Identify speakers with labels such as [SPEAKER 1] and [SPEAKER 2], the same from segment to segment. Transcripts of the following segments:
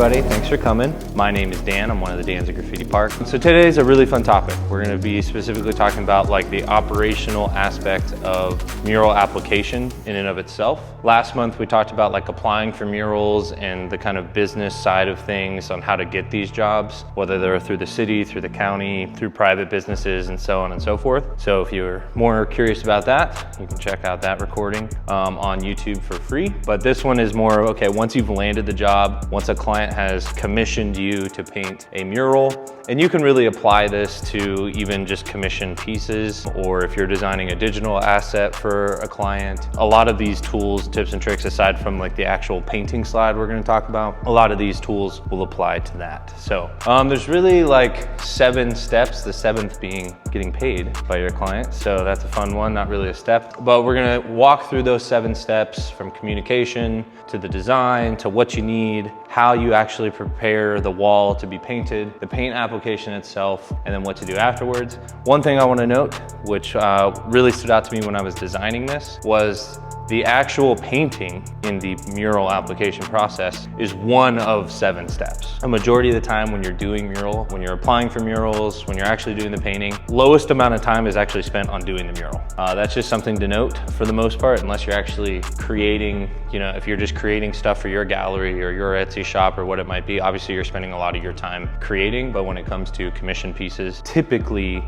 [SPEAKER 1] everybody, thanks for coming. My name is Dan, I'm one of the Dans at Graffiti Park. So today's a really fun topic. We're gonna be specifically talking about like the operational aspect of mural application in and of itself. Last month we talked about like applying for murals and the kind of business side of things on how to get these jobs, whether they're through the city, through the county, through private businesses, and so on and so forth. So if you're more curious about that, you can check out that recording on YouTube for free. But this one is more, okay, once you've landed the job, once a client has commissioned you to paint a mural, and you can really apply this to even just commission pieces, or if you're designing a digital asset for a client. A lot of these tools, tips and tricks, aside from like the actual painting slide we're gonna talk about, a lot of these tools will apply to that. So there's really like 7 steps, the 7th being getting paid by your client. So that's a fun one, not really a step, but we're gonna walk through those 7 steps from communication to the design, to what you need, how you actually prepare the wall to be painted, the paint application itself, and then what to do afterwards. One thing I want to note, which really stood out to me when I was designing this, was the actual painting in the mural application process is one of 7 steps. A majority of the time when you're doing mural, when you're applying for murals, when you're actually doing the painting, lowest amount of time is actually spent on doing the mural. That's just something to note for the most part, unless you're actually creating, if you're just creating stuff for your gallery or your Etsy shop or what it might be, obviously you're spending a lot of your time creating, but when it comes to commission pieces, typically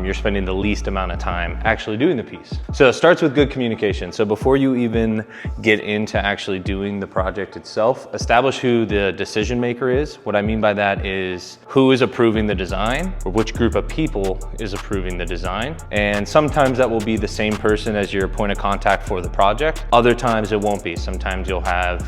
[SPEAKER 1] you're spending the least amount of time actually doing the piece. So it starts with good communication. So before you even get into actually doing the project itself, establish who the decision maker is. What I mean by that is who is approving the design, or which group of people is approving the design. And sometimes that will be the same person as your point of contact for the project. Other times it won't be. Sometimes you'll have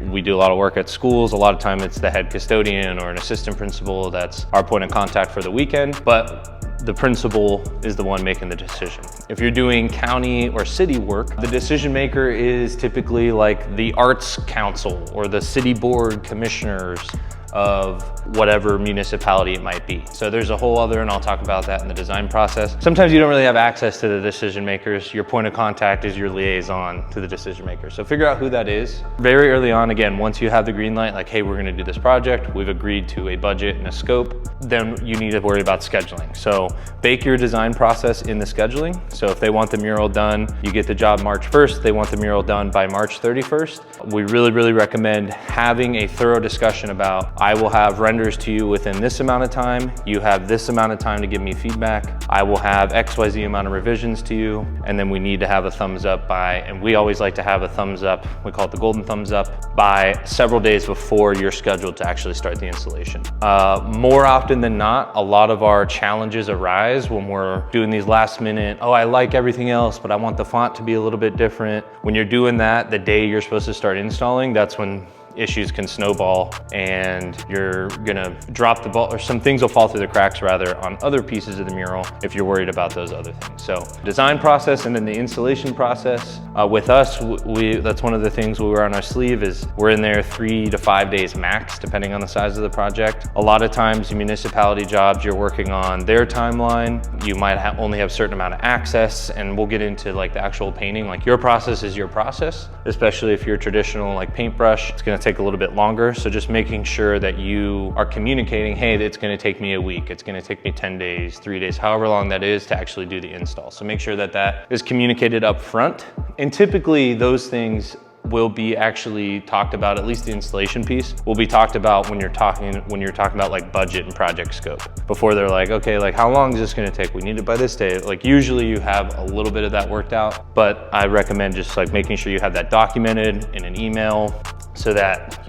[SPEAKER 1] we do a lot of work at schools. A lot of time it's the head custodian or an assistant principal that's our point of contact for the weekend. But the principal is the one making the decision. If you're doing county or city work, the decision maker is typically like the arts council or the city board commissioners of whatever municipality it might be. So there's a whole other, and I'll talk about that in the design process. Sometimes you don't really have access to the decision makers. Your point of contact is your liaison to the decision maker. So figure out who that is. Very early on, again, once you have the green light, like, hey, we're gonna do this project, we've agreed to a budget and a scope, then you need to worry about scheduling. So bake your design process in the scheduling. So if they want the mural done, you get the job March 1st, they want the mural done by March 31st. We really, really recommend having a thorough discussion about, I will have renders to you within this amount of time. You have this amount of time to give me feedback. I will have XYZ amount of revisions to you. And then we need to have a thumbs up by, and we always like to have a thumbs up, we call it the golden thumbs up, by several days before you're scheduled to actually start the installation. More often than not, a lot of our challenges arise when we're doing these last minute, oh, I like everything else, but I want the font to be a little bit different. When you're doing that, the day you're supposed to start installing, that's when issues can snowball and you're gonna drop the ball, or some things will fall through the cracks rather on other pieces of the mural if you're worried about those other things. So design process and then the installation process. With us, that's one of the things we wear on our sleeve is we're in there 3 to 5 days max, depending on the size of the project. A lot of times municipality jobs, you're working on their timeline. You might only have a certain amount of access, and we'll get into like the actual painting. Like your process is your process, especially if you're traditional like paintbrush, it's gonna take a little bit longer. So just making sure that you are communicating, hey, it's gonna take me a week, it's gonna take me 10 days, 3 days, however long that is to actually do the install. So make sure that that is communicated up front. And typically those things will be actually talked about, at least the installation piece will be talked about when you're talking about like budget and project scope. Before they're like, okay, like how long is this gonna take? We need it by this day. Like usually you have a little bit of that worked out, but I recommend just like making sure you have that documented in an email so that,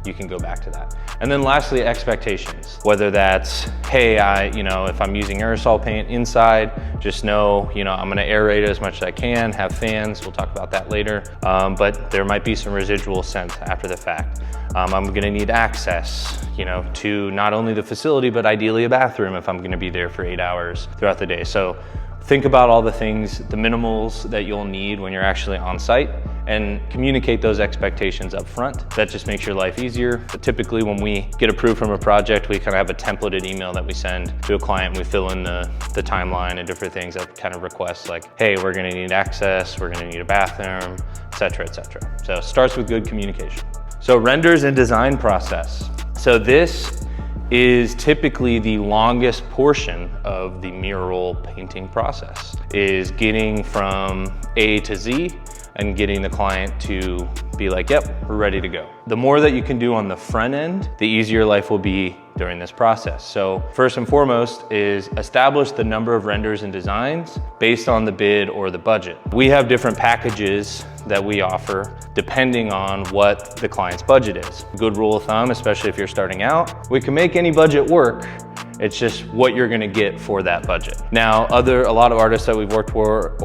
[SPEAKER 1] you can go back to that. And then lastly, expectations. Whether that's, hey, if I'm using aerosol paint inside, just know, I'm gonna aerate it as much as I can, have fans, we'll talk about that later. But there might be some residual scent after the fact. I'm gonna need access, to not only the facility, but ideally a bathroom if I'm gonna be there for 8 hours throughout the day. So think about all the things, the minimals that you'll need when you're actually on site, and communicate those expectations up front. That just makes your life easier. But typically when we get approved from a project, we kind of have a templated email that we send to a client. We fill in the timeline and different things that kind of request like, hey, we're gonna need access, we're gonna need a bathroom, et cetera, et cetera. So it starts with good communication. So renders and design process. So this is typically the longest portion of the mural painting process, is getting from A to Z and getting the client to be like, yep, we're ready to go. The more that you can do on the front end, the easier life will be during this process. So first and foremost is establish the number of renders and designs based on the bid or the budget. We have different packages that we offer depending on what the client's budget is. A good rule of thumb, especially if you're starting out, we can make any budget work. It's just what you're gonna get for that budget. Now, a lot of artists that we've worked with,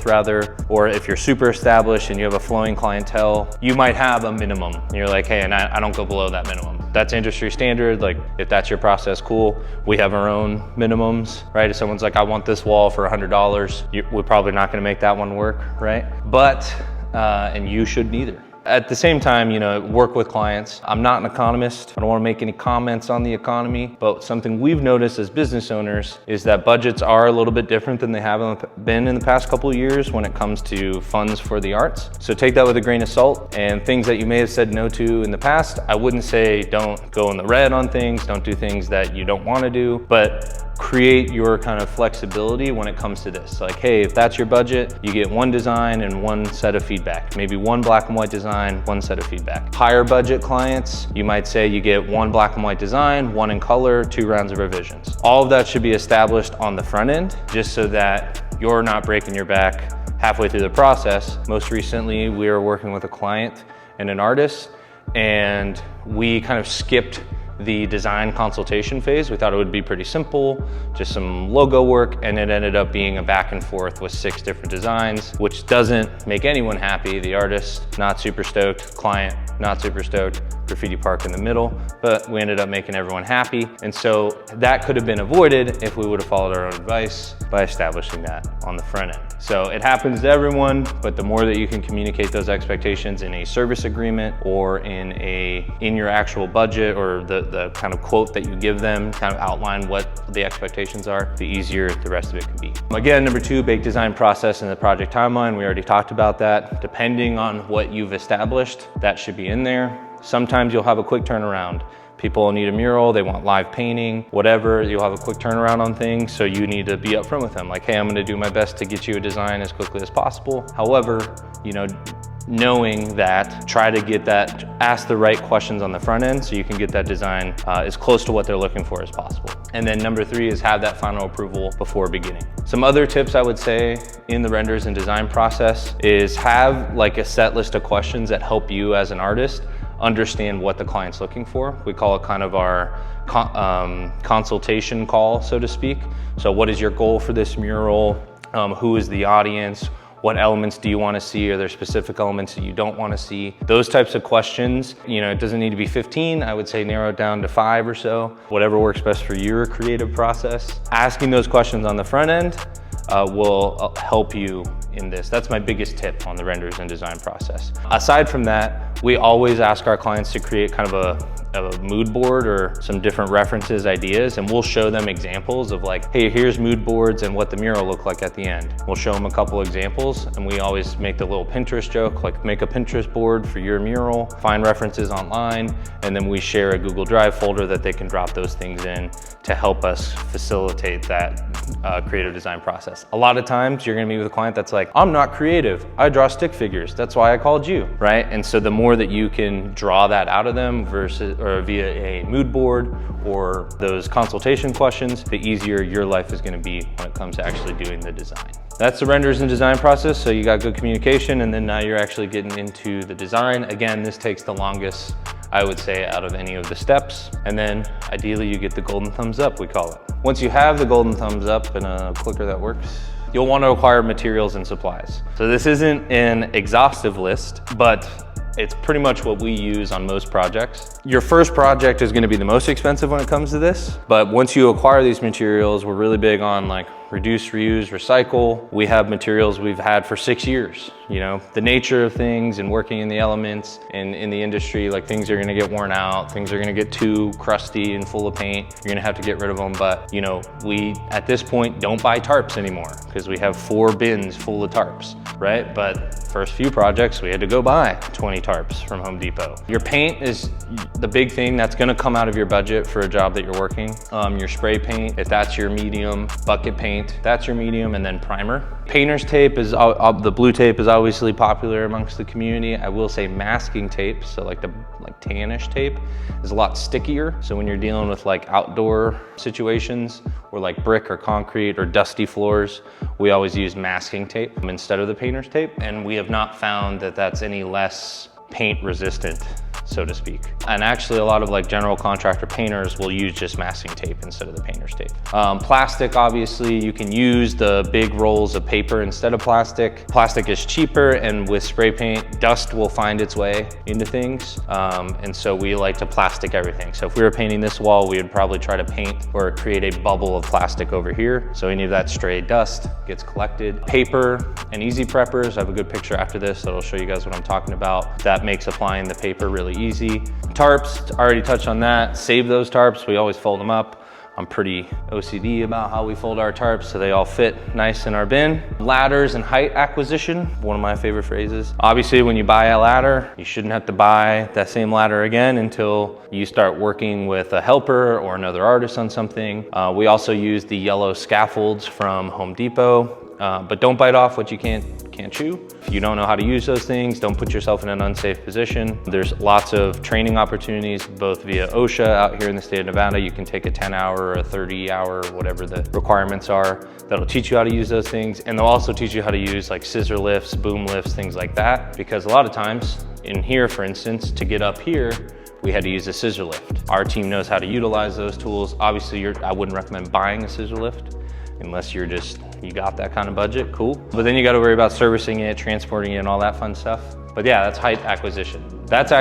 [SPEAKER 1] or if you're super established and you have a flowing clientele, you might have a minimum. You're like, hey, and I don't go below that minimum. That's industry standard. Like, if that's your process, cool. We have our own minimums, right? If someone's like, I want this wall for $100, we're probably not gonna make that one work, right? But, and you should neither. At the same time, work with clients. I'm not an economist. I don't want to make any comments on the economy, but something we've noticed as business owners is that budgets are a little bit different than they have been in the past couple of years when it comes to funds for the arts. So take that with a grain of salt, and things that you may have said no to in the past, I wouldn't say don't go in the red on things, don't do things that you don't want to do, but create your kind of flexibility when it comes to this. Like, hey, if that's your budget, you get one design and one set of feedback. Maybe one black and white design, one set of feedback. Higher budget clients, you might say you get one black and white design, one in color, 2 rounds of revisions. All of that should be established on the front end, just so that you're not breaking your back halfway through the process. Most recently, we were working with a client and an artist, and we kind of skipped the design consultation phase. We thought it would be pretty simple, just some logo work, and it ended up being a back and forth with 6 different designs, which doesn't make anyone happy. The artist, not super stoked, client, not super stoked, Graffiti Park in the middle, but we ended up making everyone happy. And so that could have been avoided if we would have followed our own advice by establishing that on the front end. So it happens to everyone, but the more that you can communicate those expectations in a service agreement or in your actual budget, or the kind of quote that you give them, kind of outline what the expectations are, the easier the rest of it can be. Again, number 2, bake design process and the project timeline. We already talked about that. Depending on what you've established, that should be in there. Sometimes you'll have a quick turnaround. People need a mural, they want live painting, whatever, you'll have a quick turnaround on things, so you need to be upfront with them. Like, hey, I'm gonna do my best to get you a design as quickly as possible. However, knowing that, try to get that, ask the right questions on the front end so you can get that design as close to what they're looking for as possible. And then number 3 is have that final approval before beginning. Some other tips I would say in the renders and design process is have like a set list of questions that help you as an artist understand what the client's looking for. We call it kind of our consultation call, so to speak. So what is your goal for this mural? Who is the audience? What elements do you want to see? Are there specific elements that you don't want to see? Those types of questions, it doesn't need to be 15. I would say narrow it down to 5 or so, whatever works best for your creative process. Asking those questions on the front end will help you in this. That's my biggest tip on the renders and design process. Aside from that, we always ask our clients to create kind of a mood board or some different references, ideas, and we'll show them examples of like, hey, here's mood boards and what the mural looked like at the end. We'll show them a couple examples, and we always make the little Pinterest joke, like make a Pinterest board for your mural, find references online, and then we share a Google Drive folder that they can drop those things in to help us facilitate that creative design process. A lot of times you're gonna meet with a client that's like, I'm not creative, I draw stick figures, that's why I called you, right? And so the more that you can draw that out of them or via a mood board or those consultation questions, the easier your life is gonna be when it comes to actually doing the design. That's the renders and design process. So you got good communication, and then now you're actually getting into the design. Again, this takes the longest, I would say, out of any of the steps. And then ideally you get the golden thumbs up, we call it. Once you have the golden thumbs up and a clicker that works, you'll want to acquire materials and supplies. So this isn't an exhaustive list, but it's pretty much what we use on most projects. Your first project is going to be the most expensive when it comes to this, but once you acquire these materials, we're really big on like reduce, reuse, recycle. We have materials we've had for 6 years. You know, the nature of things and working in the elements and in the industry, like things are gonna get worn out, things are gonna get too crusty and full of paint. You're gonna have to get rid of them. But you know, we at this point don't buy tarps anymore because we have 4 bins full of tarps, right? But first few projects, we had to go buy 20 tarps from Home Depot. Your paint is the big thing that's gonna come out of your budget for a job that you're working. Your spray paint, if that's your medium, bucket paint, that's your medium, and then primer. Painter's tape is, the blue tape is obviously popular amongst the community. I will say masking tape, so like tannish tape, is a lot stickier. So when you're dealing with like outdoor situations or like brick or concrete or dusty floors, we always use masking tape instead of the painter's tape. And we have not found that that's any less paint resistant, so to speak. And actually a lot of like general contractor painters will use just masking tape instead of the painter's tape. Plastic, obviously, you can use the big rolls of paper instead of plastic. Plastic is cheaper, and with spray paint, dust will find its way into things. And so we like to plastic everything. So if we were painting this wall, we would probably try to paint or create a bubble of plastic over here. So any of that stray dust gets collected. Paper and easy preppers, I have a good picture after this that'll show you guys what I'm talking about. That makes applying the paper really easy. Tarps, I already touched on that. Save those tarps, we always fold them up. I'm pretty OCD about how we fold our tarps so they all fit nice in our bin. Ladders and height acquisition, one of my favorite phrases. Obviously, when you buy a ladder, you shouldn't have to buy that same ladder again until you start working with a helper or another artist on something. We also use the yellow scaffolds from Home Depot. But don't bite off what you can't chew. If you don't know how to use those things, don't put yourself in an unsafe position. There's lots of training opportunities, both via OSHA out here in the state of Nevada. You can take a 10-hour or a 30-hour, whatever the requirements are, that'll teach you how to use those things. And they'll also teach you how to use like scissor lifts, boom lifts, things like that. Because a lot of times, in here, for instance, to get up here, we had to use a scissor lift. Our team knows how to utilize those tools. Obviously, I wouldn't recommend buying a scissor lift unless you got that kind of budget, cool. But then you got to worry about servicing it, transporting it, and all that fun stuff. But yeah, that's height acquisition. That's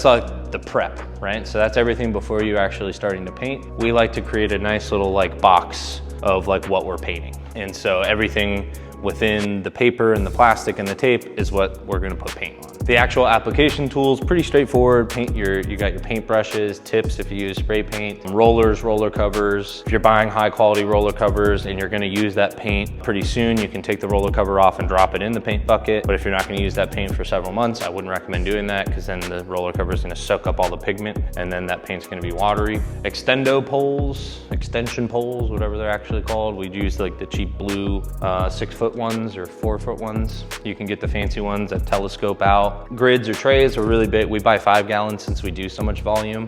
[SPEAKER 1] like the prep, right? So that's everything before you actually starting to paint. We like to create a nice little like box of like what we're painting. And so everything within the paper and the plastic and the tape is what we're gonna put paint on. The actual application tools, pretty straightforward. You got your paint brushes, tips if you use spray paint, rollers, roller covers. If you're buying high quality roller covers and you're gonna use that paint pretty soon, you can take the roller cover off and drop it in the paint bucket. But if you're not gonna use that paint for several months, I wouldn't recommend doing that because then the roller cover is gonna soak up all the pigment and then that paint's gonna be watery. Extension poles, whatever they're actually called. We'd use like the cheap blue 6-foot ones or 4-foot ones. You can get the fancy ones that telescope out. Grids or trays are really big. We buy 5 gallons since we do so much volume,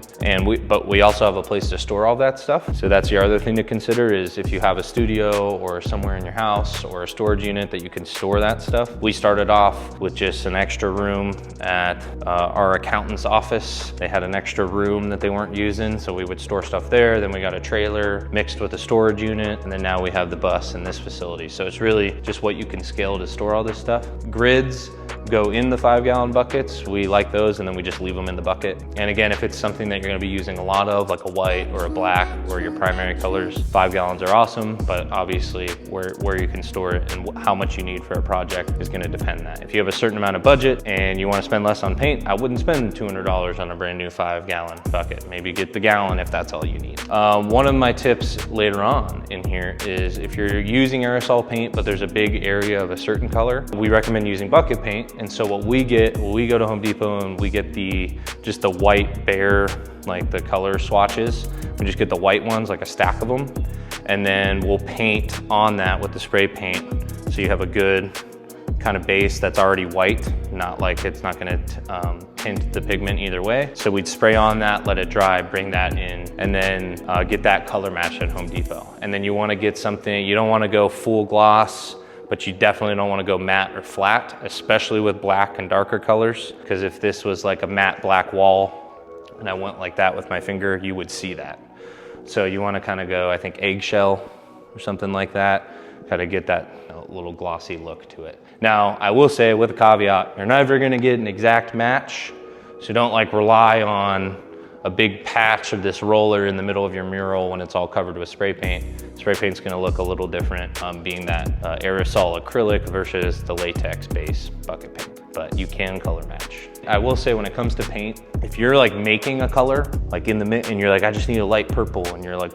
[SPEAKER 1] but we also have a place to store all that stuff. So that's your other thing to consider is if you have a studio or somewhere in your house or a storage unit that you can store that stuff. We started off with just an extra room at our accountant's office. They had an extra room that they weren't using, so we would store stuff there. Then we got a trailer mixed with a storage unit, and then now we have the bus in this facility. So it's really just what you can scale to store all this stuff. Grids go in the 5-gallon buckets. We like those, and then we just leave them in the bucket. And again, if it's something that you're gonna be using a lot of, like a white or a black or your primary colors, 5 gallons are awesome, but obviously where you can store it and how much you need for a project is gonna depend on that. If you have a certain amount of budget and you wanna spend less on paint, I wouldn't spend $200 on a brand new 5-gallon bucket. Maybe get the gallon if that's all you need. One of my tips later on in here is if you're using aerosol paint, but there's a big area of a certain color, we recommend using bucket paint. And so what we get, we go to Home Depot and we get just the white bare, like the color swatches. We just get the white ones, like a stack of them. And then we'll paint on that with the spray paint. So you have a good kind of base that's already white, not like it's not gonna tint the pigment either way. So we'd spray on that, let it dry, bring that in, and then get that color matched at Home Depot. And then you wanna get something, you don't wanna go full gloss, but you definitely don't want to go matte or flat, especially with black and darker colors. Because if this was like a matte black wall and I went like that with my finger, you would see that. So you want to kind of go, I think, eggshell or something like that, kind of get that little glossy look to it. Now, I will say with a caveat, you're never going to get an exact match. So don't like rely on a big patch of this roller in the middle of your mural when it's all covered with spray paint. Spray paint's gonna look a little different, being that aerosol acrylic versus the latex base bucket paint, but you can color match. I will say when it comes to paint, if you're like making a color, like in the mid, and you're like, I just need a light purple, and you're like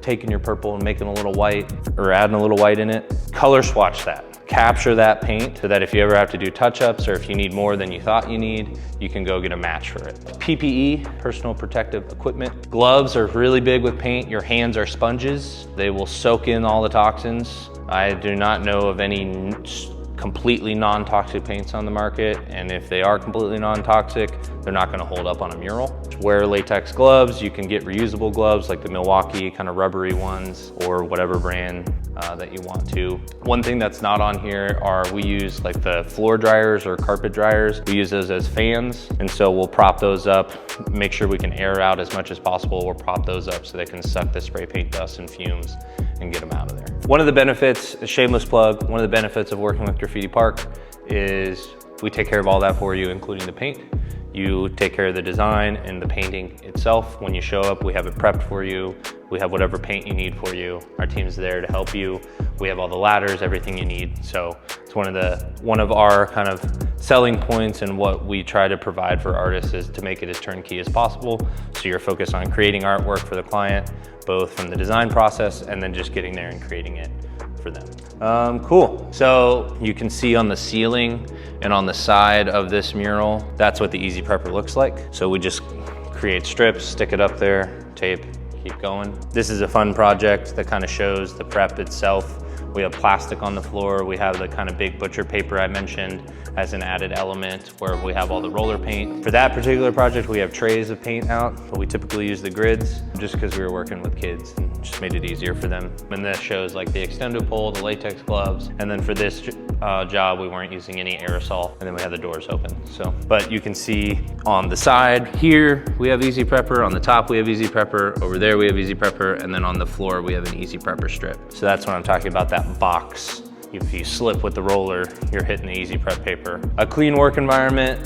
[SPEAKER 1] taking your purple and making a little white or adding a little white in it, color swatch that. Capture that paint so that if you ever have to do touch-ups or if you need more than you thought you need, you can go get a match for it. PPE, personal protective equipment. Gloves are really big with paint. Your hands are sponges. They will soak in all the toxins. I do not know of any completely non-toxic paints on the market, and if they are completely non-toxic, they're not going to hold up on a mural. Wear latex gloves. You can get reusable gloves like the Milwaukee kind of rubbery ones or whatever brand that you want to. One thing that's not on here are we use like the floor dryers or carpet dryers. We use those as fans, and so we'll prop those up, make sure we can air out as much as possible. We'll prop those up so they can suck the spray paint dust and fumes and get them out of there. One of the benefits, a shameless plug, one of the benefits of working with Graffiti Park is we take care of all that for you, including the paint. You take care of the design and the painting itself. When you show up, we have it prepped for you. We have whatever paint you need for you. Our team's there to help you. We have all the ladders, everything you need. So it's one of our kind of selling points, and what we try to provide for artists is to make it as turnkey as possible. So you're focused on creating artwork for the client, both from the design process and then just getting there and creating it for them. Cool. So you can see on the ceiling and on the side of this mural, that's what the Easy Prepper looks like. So we just create strips, stick it up there, tape, keep going. This is a fun project that kind of shows the prep itself. We have plastic on the floor. We have the kind of big butcher paper I mentioned as an added element where we have all the roller paint. For that particular project, we have trays of paint out, but we typically use the grids just because we were working with kids and just made it easier for them. And this shows like the extendo pole, the latex gloves, and then for this job, we weren't using any aerosol, and then we have the doors open. So, but you can see on the side here, we have Easy Prepper. On the top, we have Easy Prepper. Over there, we have Easy Prepper. And then on the floor, we have an Easy Prepper strip. So that's what I'm talking about, that box. If you slip with the roller, you're hitting the Easy Prep paper. A clean work environment,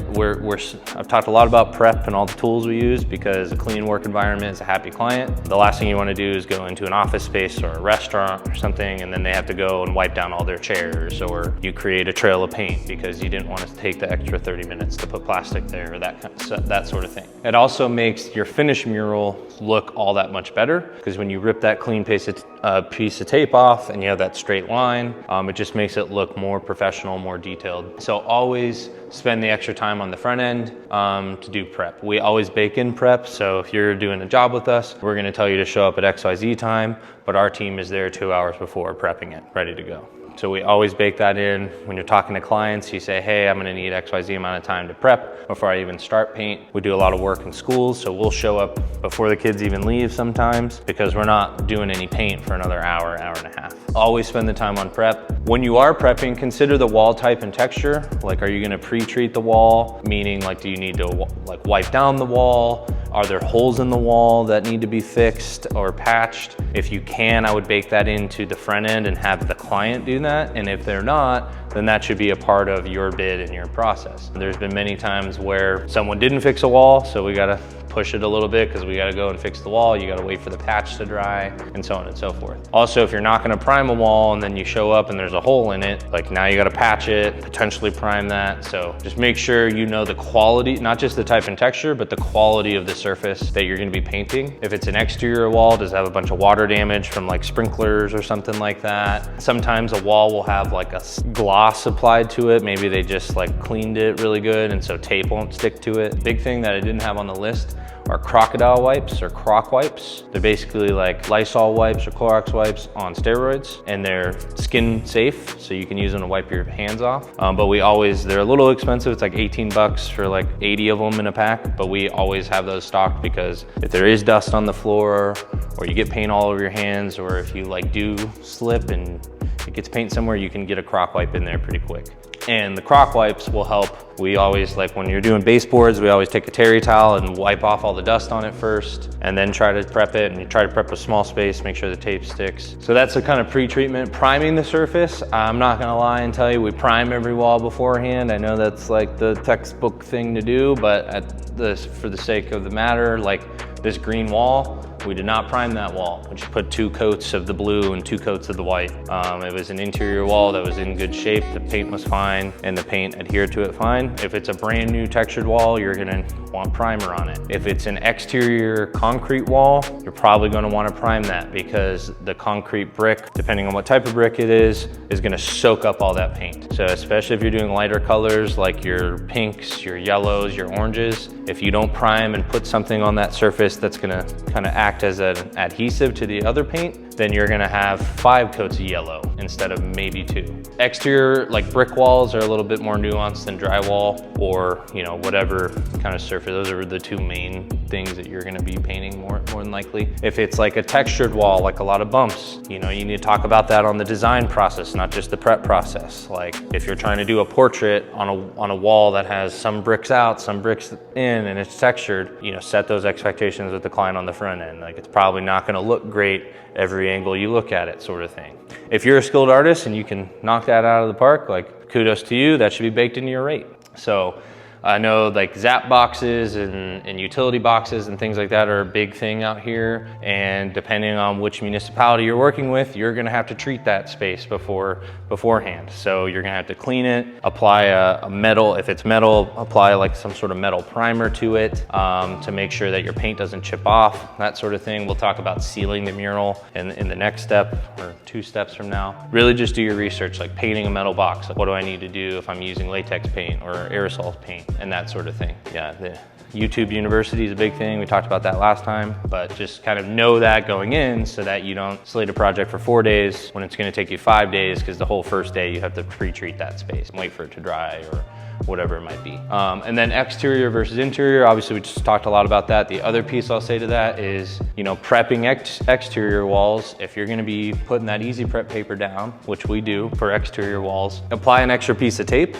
[SPEAKER 1] I've talked a lot about prep and all the tools we use because a clean work environment is a happy client. The last thing you want to do is go into an office space or a restaurant or something, and then they have to go and wipe down all their chairs, or you create a trail of paint because you didn't want to take the extra 30 minutes to put plastic there, or that sort of thing. It also makes your finished mural look all that much better because when you rip that clean piece of tape off and you have that straight line, it just makes it look more professional, more detailed. So always spend the extra time on the front end to do prep. We always bake in prep, so if you're doing a job with us, we're gonna tell you to show up at XYZ time, but our team is there 2 hours before prepping it, ready to go. So we always bake that in. When you're talking to clients, you say, hey, I'm gonna need XYZ amount of time to prep before I even start paint. We do a lot of work in schools, so we'll show up before the kids even leave sometimes because we're not doing any paint for another hour, hour and a half. Always spend the time on prep. When you are prepping, consider the wall type and texture. Like, are you gonna pre-treat the wall? Meaning, like, do you need to like wipe down the wall? Are there holes in the wall that need to be fixed or patched? If you can, I would bake that into the front end and have the client do that. And if they're not, then that should be a part of your bid and your process. There's been many times where someone didn't fix a wall, so we gotta push it a little bit because we gotta go and fix the wall. You gotta wait for the patch to dry, and so on and so forth. Also, if you're not gonna prime a wall and then you show up and there's a hole in it, like now you gotta patch it, potentially prime that. So just make sure you know the quality, not just the type and texture, but the quality of the surface that you're gonna be painting. If it's an exterior wall, does it have a bunch of water damage from like sprinklers or something like that? Sometimes a wall will have like a gloss applied to it. Maybe they just like cleaned it really good and so tape won't stick to it. Big thing that I didn't have on the list are crocodile wipes or croc wipes. They're basically like Lysol wipes or Clorox wipes on steroids, and they're skin safe, so you can use them to wipe your hands off. But they're a little expensive. It's like 18 bucks for like 80 of them in a pack, but we always have those stocked because if there is dust on the floor or you get paint all over your hands, or if you like do slip and it gets paint somewhere, you can get a croc wipe in there pretty quick. And the crock wipes will help. We always, like when you're doing baseboards, we always take a terry towel and wipe off all the dust on it first, and then try to prep it, and you try to prep a small space, make sure the tape sticks. So that's the kind of pre-treatment. Priming the surface, I'm not gonna lie and tell you we prime every wall beforehand. I know that's like the textbook thing to do, but for the sake of the matter, like this green wall, we did not prime that wall. We just put 2 coats of the blue and 2 coats of the white. It was an interior wall that was in good shape. The paint was fine and the paint adhered to it fine. If it's a brand new textured wall, you're gonna want primer on it. If it's an exterior concrete wall, you're probably gonna wanna prime that because the concrete brick, depending on what type of brick it is gonna soak up all that paint. So especially if you're doing lighter colors like your pinks, your yellows, your oranges, if you don't prime and put something on that surface that's gonna kind of act as an adhesive to the other paint, then you're gonna have 5 coats of yellow instead of maybe 2. Exterior, like brick walls, are a little bit more nuanced than drywall or, you know, whatever kind of surface. Those are the 2 main things that you're gonna be painting more than likely. If it's like a textured wall, like a lot of bumps, you know, you need to talk about that on the design process, not just the prep process. Like if you're trying to do a portrait on a wall that has some bricks out, some bricks in, and it's textured, you know, set those expectations with the client on the front end. Like it's probably not gonna look great every angle you look at it, sort of thing. If you're a skilled artist and you can knock that out of the park, like kudos to you, that should be baked into your rate. So I know like zap boxes and utility boxes and things like that are a big thing out here. And depending on which municipality you're working with, you're gonna have to treat that space beforehand. So you're gonna have to clean it, apply a metal, if it's metal, apply like some sort of metal primer to it to make sure that your paint doesn't chip off, that sort of thing. We'll talk about sealing the mural in the next step or 2 steps from now. Really just do your research, like painting a metal box. Like what do I need to do if I'm using latex paint or aerosol paint? And that sort of thing. Yeah, the YouTube University is a big thing. We talked about that last time, but just kind of know that going in so that you don't slate a project for 4 days when it's gonna take you 5 days because the whole first day you have to pre-treat that space and wait for it to dry or whatever it might be. And then exterior versus interior, obviously we just talked a lot about that. The other piece I'll say to that is, you know, prepping exterior walls. If you're gonna be putting that easy prep paper down, which we do for exterior walls, apply an extra piece of tape.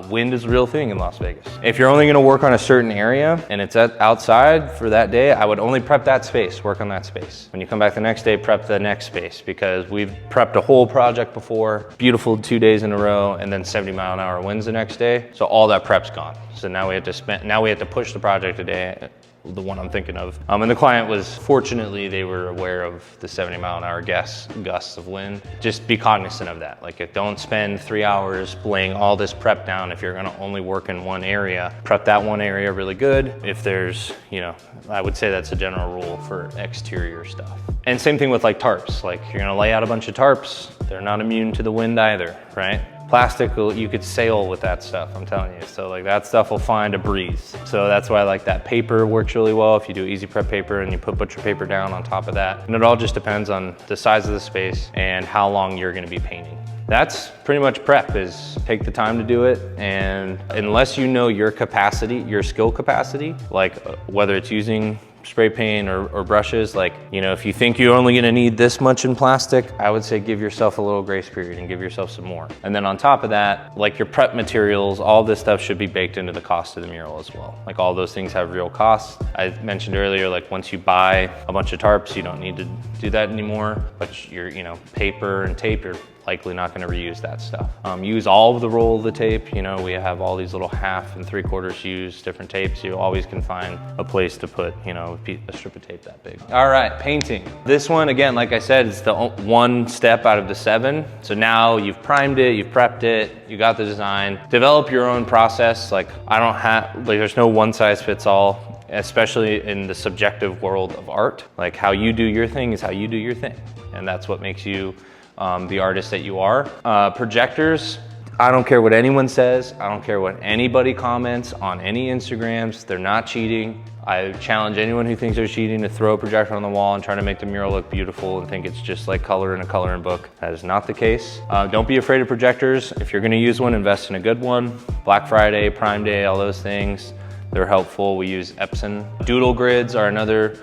[SPEAKER 1] Wind is a real thing in Las Vegas. If you're only gonna work on a certain area and it's outside for that day, I would only prep that space, work on that space. When you come back the next day, prep the next space because we've prepped a whole project before, beautiful 2 days in a row, and then 70-mile-an-hour winds the next day. So all that prep's gone. So now we have to push the project a day, the one I'm thinking of. And the client was, fortunately, they were aware of the 70-mile-an-hour gusts of wind. Just be cognizant of that. Like don't spend 3 hours laying all this prep down if you're gonna only work in one area. Prep that one area really good. If there's, you know, I would say that's a general rule for exterior stuff. And same thing with like tarps. Like you're gonna lay out a bunch of tarps. They're not immune to the wind either, right? Plastic, you could sail with that stuff, I'm telling you. So like that stuff will find a breeze. So that's why like that paper works really well if you do easy prep paper and you put butcher paper down on top of that. And it all just depends on the size of the space and how long you're gonna be painting. That's pretty much prep, is take the time to do it. And unless you know your capacity, your skill capacity, like whether it's using spray paint or brushes, like, you know, if you think you're only gonna need this much in plastic, I would say give yourself a little grace period and give yourself some more. And then on top of that, like your prep materials, all this stuff should be baked into the cost of the mural as well. Like all those things have real costs. I mentioned earlier, like once you buy a bunch of tarps, you don't need to do that anymore, but your, you know, paper and tape, you're likely not going to reuse that stuff. Use all of the roll of the tape. You know, we have all these little 1/2 and 3/4 use different tapes. You always can find a place to put, you know, a strip of tape that big. All right, painting. This one, again, like I said, it's the one step out of the 7. So now you've primed it, you've prepped it, you got the design. Develop your own process. Like there's no one size fits all, especially in the subjective world of art. Like how you do your thing is how you do your thing. And that's what makes you the artist that you are. Projectors, I don't care what anyone says. I don't care what anybody comments on any Instagrams. They're not cheating. I challenge anyone who thinks they're cheating to throw a projector on the wall and try to make the mural look beautiful and think it's just like color in a coloring book. That is not the case. Don't be afraid of projectors. If you're gonna use one, invest in a good one. Black Friday, Prime Day, all those things, they're helpful. We use Epson. Doodle grids are another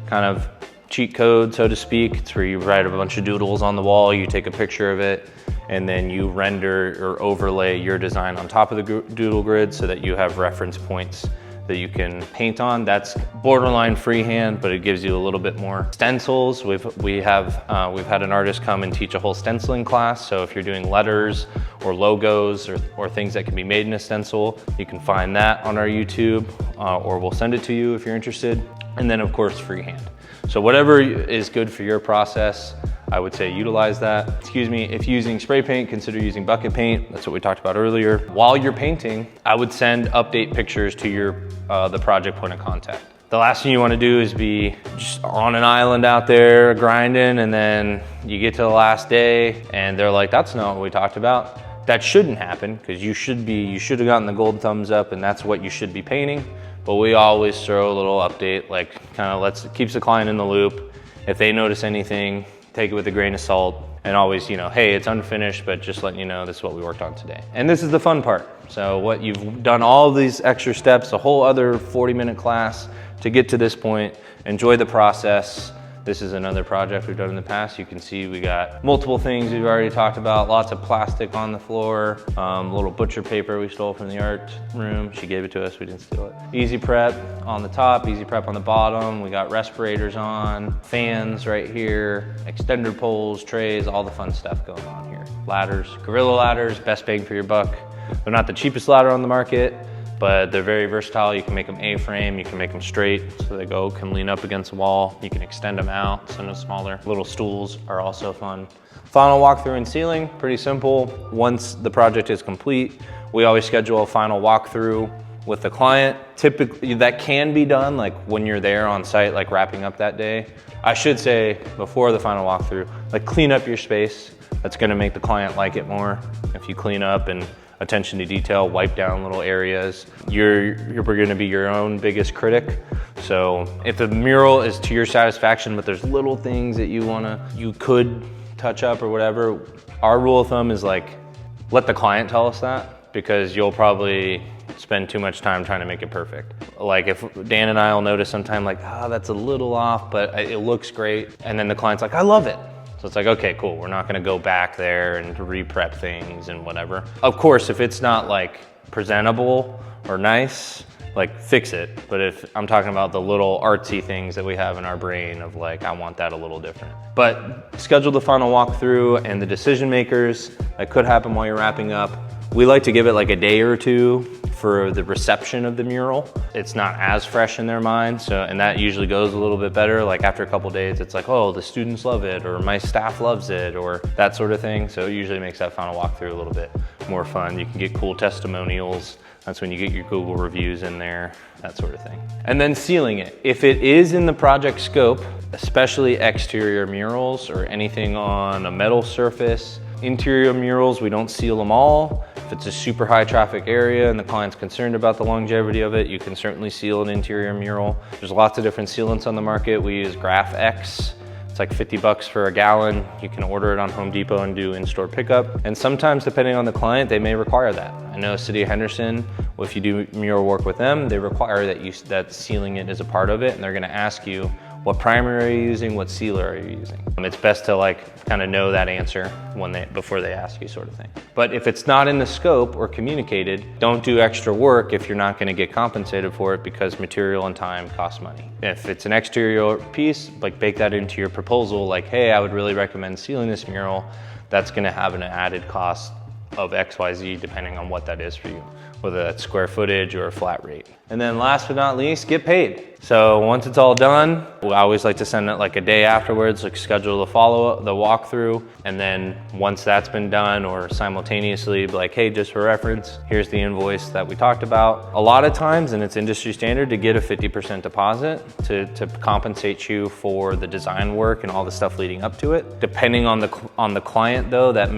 [SPEAKER 1] kind of cheat code, so to speak. It's where you write a bunch of doodles on the wall, you take a picture of it, and then you render or overlay your design on top of the doodle grid so that you have reference points that you can paint on. That's borderline freehand, but it gives you a little bit more. Stencils, we've had an artist come and teach a whole stenciling class. So if you're doing letters or logos or things that can be made in a stencil, you can find that on our YouTube, or we'll send it to you if you're interested. And then of course, freehand. So whatever is good for your process, I would say utilize that. Excuse me, if using spray paint, consider using bucket paint. That's what we talked about earlier. While you're painting, I would send update pictures to your the project point of contact. The last thing you want to do is be just on an island out there grinding, and then you get to the last day and they're like, that's not what we talked about. That shouldn't happen, because you should have gotten the gold thumbs up, and that's what you should be painting. But we always throw a little update, like kind of keeps the client in the loop. If they notice anything, take it with a grain of salt, and always, you know, hey, it's unfinished, but just letting you know this is what we worked on today. And this is the fun part. So what you've done all these extra steps, a whole other 40-minute class to get to this point. Enjoy the process. This is another project we've done in the past. You can see we got multiple things we've already talked about, lots of plastic on the floor, little butcher paper we stole from the art room. She gave it to us, we didn't steal it. Easy prep on the top, easy prep on the bottom. We got respirators on, fans right here, extender poles, trays, all the fun stuff going on here. Ladders, Gorilla ladders, best bang for your buck. They're not the cheapest ladder on the market, but they're very versatile. You can make them A-frame, you can make them straight, so they can lean up against the wall. You can extend them out, so no smaller. Little stools are also fun. Final walkthrough and sealing, pretty simple. Once the project is complete, we always schedule a final walkthrough with the client. Typically, that can be done like when you're there on site, like wrapping up that day. I should say, before the final walkthrough, like clean up your space. That's gonna make the client like it more. If you clean up and attention to detail, wipe down little areas. You're gonna be your own biggest critic. So if the mural is to your satisfaction, but there's little things that you could touch up or whatever, our rule of thumb is like, let the client tell us that, because you'll probably spend too much time trying to make it perfect. Like if Dan and I will notice sometime like, that's a little off, but it looks great. And then the client's like, I love it. So it's like, okay, cool. We're not gonna go back there and re-prep things and whatever. Of course, if it's not like presentable or nice, like fix it. But if I'm talking about the little artsy things that we have in our brain of like, I want that a little different. But schedule the final walkthrough, and the decision makers, that could happen while you're wrapping up. We like to give it like a day or two for the reception of the mural. It's not as fresh in their mind, and that usually goes a little bit better. Like after a couple days, it's like, oh, the students love it, or my staff loves it, or that sort of thing. So it usually makes that final walkthrough a little bit more fun. You can get cool testimonials. That's when you get your Google reviews in there, that sort of thing. And then sealing it. If it is in the project scope, especially exterior murals or anything on a metal surface, interior murals, we don't seal them all. If it's a super high traffic area and the client's concerned about the longevity of it, you can certainly seal an interior mural. There's lots of different sealants on the market. We use Graph X. It's like 50 bucks for a gallon. You can order it on Home Depot and do in-store pickup. And sometimes, depending on the client, they may require that. I know City of Henderson, if you do mural work with them, they require that sealing it is a part of it, and they're gonna ask you, what primer are you using? What sealer are you using? It's best to like kind of know that answer before they ask you, sort of thing. But if it's not in the scope or communicated, don't do extra work if you're not going to get compensated for it, because material and time cost money. If it's an exterior piece, like bake that into your proposal, like, hey, I would really recommend sealing this mural. That's going to have an added cost of XYZ depending on what that is for you, whether that's square footage or a flat rate. And then last but not least, get paid. So once it's all done, I always like to send it like a day afterwards, like schedule the follow-up, the walkthrough, and then once that's been done, or simultaneously be like, hey, just for reference, here's the invoice that we talked about. A lot of times, and it's industry standard, to get a 50% deposit to compensate you for the design work and all the stuff leading up to it. Depending on the client though, that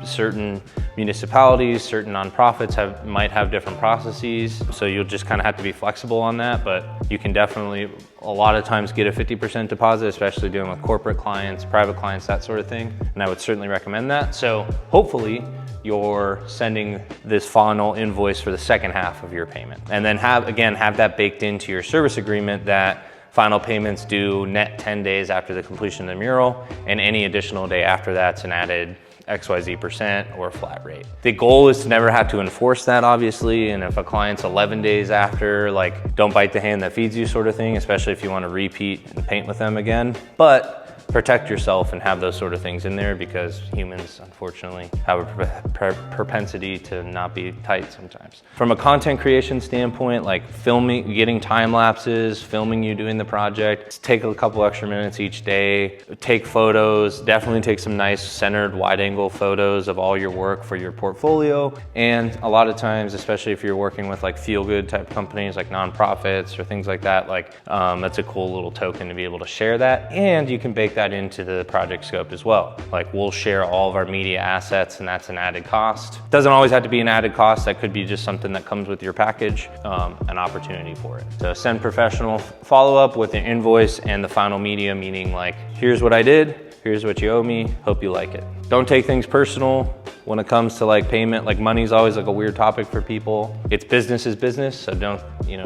[SPEAKER 1] certain municipalities, certain nonprofits might have different processes. So you'll just kind of have to be flexible on that, but you can definitely a lot of times get a 50% deposit, especially dealing with corporate clients, private clients, that sort of thing. And I would certainly recommend that. So hopefully you're sending this final invoice for the second half of your payment. And then have that baked into your service agreement that final payments due net 10 days after the completion of the mural, and any additional day after that's an added XYZ% or flat rate. The goal is to never have to enforce that, obviously, and if a client's 11 days after, like, don't bite the hand that feeds you sort of thing, especially if you want to repeat and paint with them again. But protect yourself and have those sort of things in there, because humans, unfortunately, have a propensity to not be tight sometimes. From a content creation standpoint, like filming, getting time lapses, filming you doing the project, take a couple extra minutes each day, take photos, definitely take some nice centered wide angle photos of all your work for your portfolio. And a lot of times, especially if you're working with like feel good type companies like nonprofits or things like that, like that's a cool little token to be able to share that. And you can bake that into the project scope as well. Like, we'll share all of our media assets, and that's an added cost. Doesn't always have to be an added cost. That could be just something that comes with your package, an opportunity for it. So send professional follow-up with an invoice and the final media, meaning like, here's what I did, here's what you owe me, hope you like it. Don't take things personal when it comes to like payment. Like, money's always like a weird topic for people. It's business is business, so don't,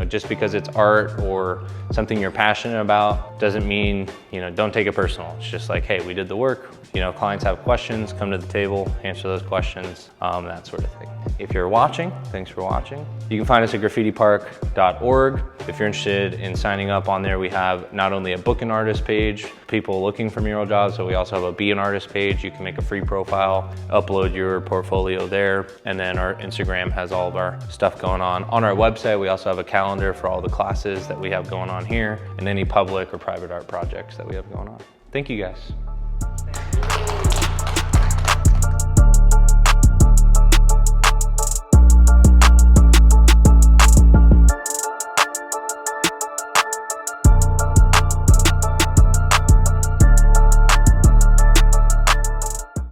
[SPEAKER 1] just because it's art or something you're passionate about doesn't mean, don't take it personal. It's just like, hey, we did the work. Clients have questions, come to the table, answer those questions, that sort of thing. If you're watching, thanks for watching. You can find us at graffitipark.org. If you're interested in signing up on there, we have not only a book an artist page, people looking for mural jobs, but we also have a be an artist page. You can make a free profile, upload your portfolio there, and then our Instagram has all of our stuff going on. On our website, we also have a calendar for all the classes that we have going on here and any public or private art projects that we have going on. Thank you guys.